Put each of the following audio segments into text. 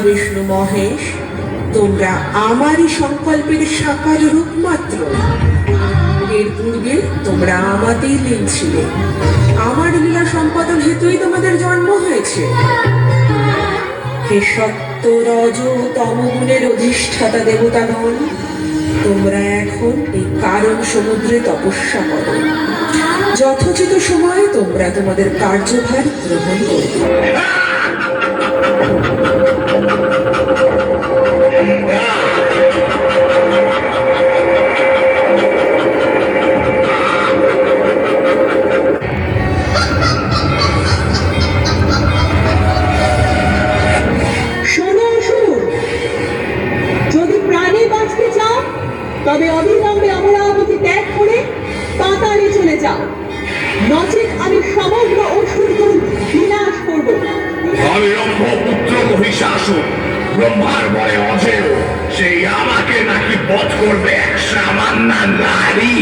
বিষ্ণু মহেশ, তোমরা আমারই সংকল্পের সাকার রূপ মাত্র। এর পূর্বে তোমরা আমাতেই লীন ছিলে, আমার লীলা সম্পাদন হেতুই তোমাদের জন্ম হয়েছে। হে সত্য রজ তম গুণের অধিষ্ঠাতা দেবতাগণ, তোমরা এখন এই কারণ সমুদ্রে তপস্যা করো। যথোচিত সময়ে তোমরা তোমাদের কার্যভার গ্রহণ করবে। তবে অবিলম্বে অমরাবতী ত্যাগ করে পাতালে চলে যাও, নচেত আমি সমগ্র অসুরকুল বিনাশ করব। আমি ব্রহ্মপুত্র মহিষাসুর, ব্রহ্মার ভয়ে অজেয়, সেই আমাকে নাকি বধ করবে এক সামান্য নারী?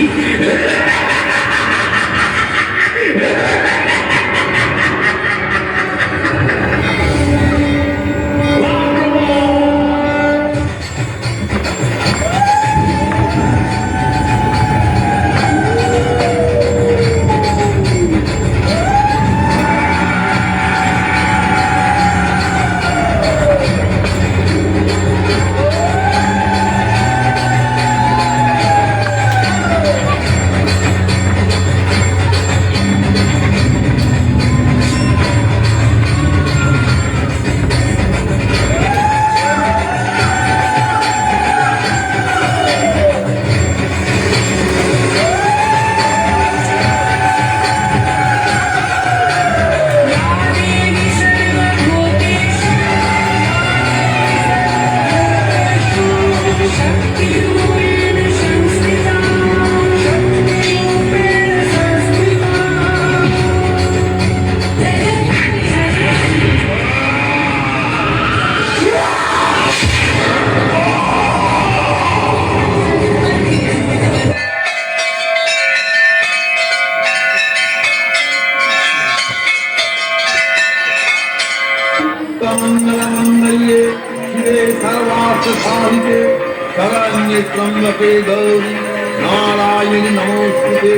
त्र्यंबके गौरी नारायण नमोस्तुते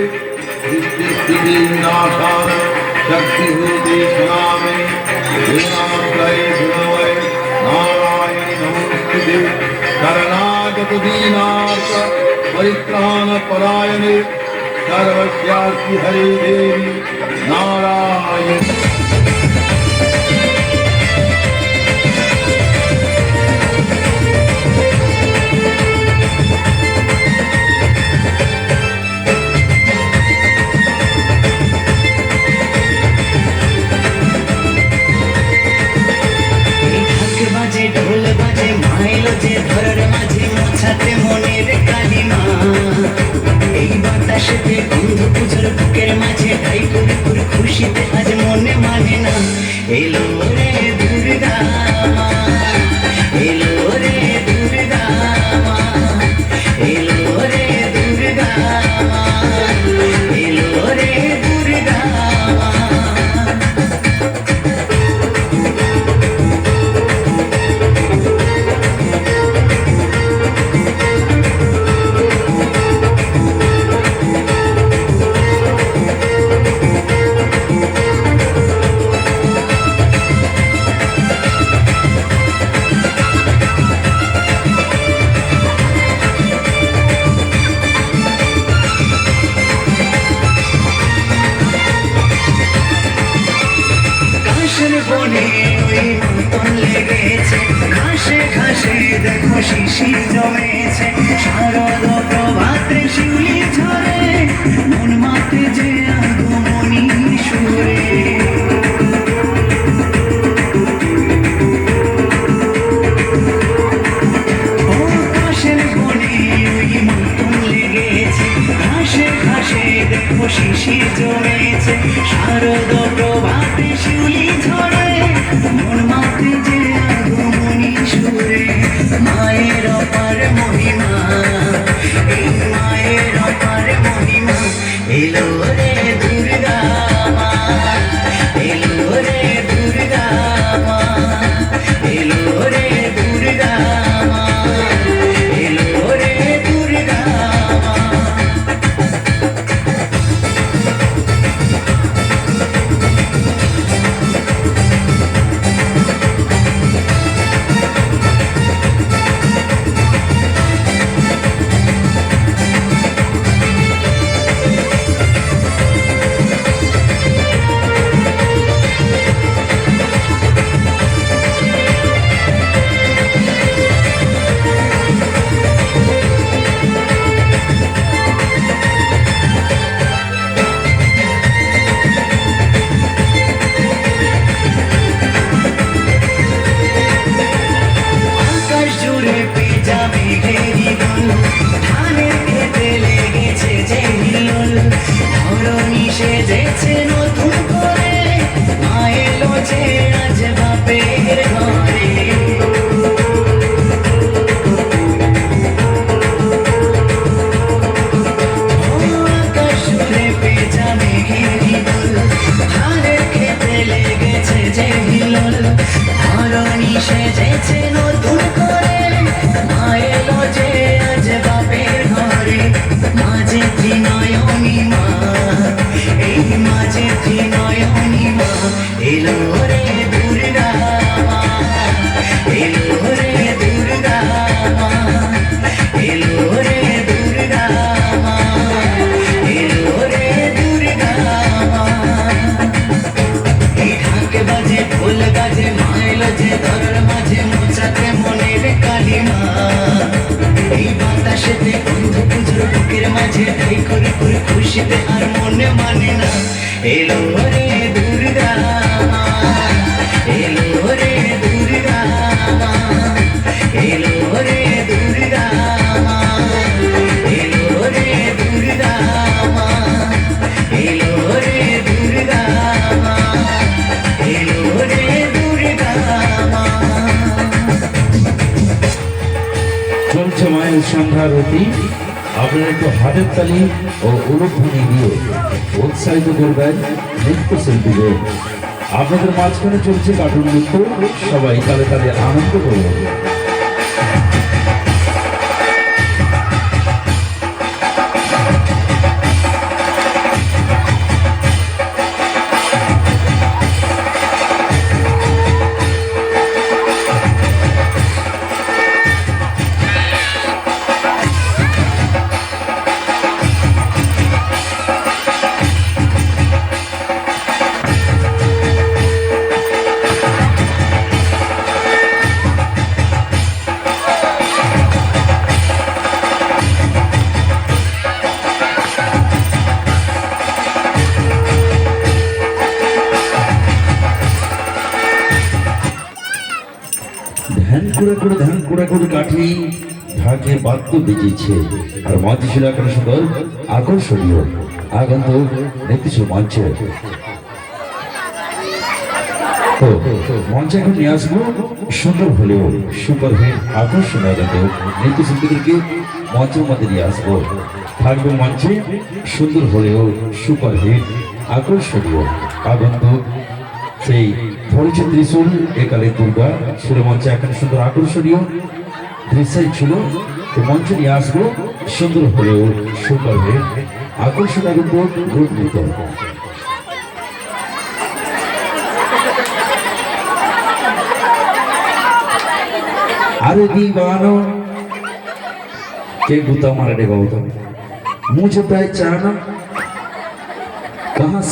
विनाशान शक्तिभूते स्वामी गुणामय गुणमय नारायण नमोस्तुते शरणागत दीनार्थ परित्राण परायणे सर्वस्यास्ति हरे देवी नारायण। ঢোল বাজে মাইলো যে ধরার মাঝে মোছাতে মনের কালিমা, এই বাতাসেতে গন্ধ পুজোর বুকের মাঝে ঢাই করে করে খুশিতে আজ মনে মানে না। এলো রে দুর্গা মা, এলো রে দুর্গা মা, এলো রে দুর্গা মা, এলো রে দুর্গা মা। ঘাসে ঘাসে দেখো শিশির জমেছে, শারদ প্রভাতে শিউলি ঝরে, মন মাতে যে আগমনী সুরে। ও কাশের বনে ওই মতন লেগেছে, ঘাসে ঘাসে দেখো শিশির জমেছে, শারদ প্রভাতে শিউলি ঝরে, মন মাতে যে আগমনী সুরে। মায়ের অপার মহিমা, এই মায়ের অপার মহিমা, এলো রে দুর্গা মা, এলো রে দুর্গা মা, এলো রে সেজেছে নতুন করে মা এলো যে আজ বাপের ঘরে আকাশ জুড়ে পেঁচা মেঘের হিলোল ধানের খেতে লেগেছে যে হিলোল ধরণী সেজেছে নতুন করে মা এলো যে আজ বাপের ঘরে মাঝে ত্রিনয়নী মা এই মাঝে ত্রিনয়নী মা এলো রে দুর্গা মা এলো রে দুর্গা মা এলো রে দুর্গা মা এলো রে দুর্গা মা এই ঢাক বাজে ঢোল বাজে মা এলো যে ধরার মাঝে মোচাতে মনের কালিমা এই বাতাসেতে গন্ধ পুজোর বুকের মাঝে ঢাই করে করে খুশিতে আর মনে মানে না এলো রে দুর্গা মা এলো রে দুর্গা মা এলো রে দুর্গা মা এলো রে দুর্গা মা এলো রে দুর্গা মা এলো রে দুর্গা মা চলছে মায়ের সন্ধ্যারতি। আপনারা একটু হাতের তালি ও উলুধ্বনি দিয়ে উৎসাহিত করবেন, নৃত্যশিল্পীদের। আপনাদের মাঝখানে চলছে কার্টুন নৃত্য, সবাই তালে তালে আনন্দ করবেন। ধ্যান করে কাঠি ঢাকে বাদ্য বেজেছে আর মঞ্চে ছিল একটা সুন্দর আকর্ষণীয় আগন্তুক নৃত্য মঞ্চে। তো মঞ্চে এখন নিয়ে আসবো সুন্দর হলেও সুপারহিট আকর্ষণীয় আগন্তুক নৃত্যশিল্পীদেরকে মঞ্চের মধ্যে নিয়ে আসবো। থাকবে মঞ্চে সুন্দর হলেও সুপারহিট আকর্ষণীয় আগন্তুক সেই ধরেছে ত্রিশূল একালে দুর্গা সুরে মঞ্চে এখন সুন্দর আকর্ষণীয় দৃশ্যই ছিল। তো মঞ্চে নিয়ে আসবো সুন্দর হলেও সুপারহিট আকর্ষণীয় রূপ নিত। अरे दीवानो के गुता मारे बाबू मुझे पहचाना कहाँ से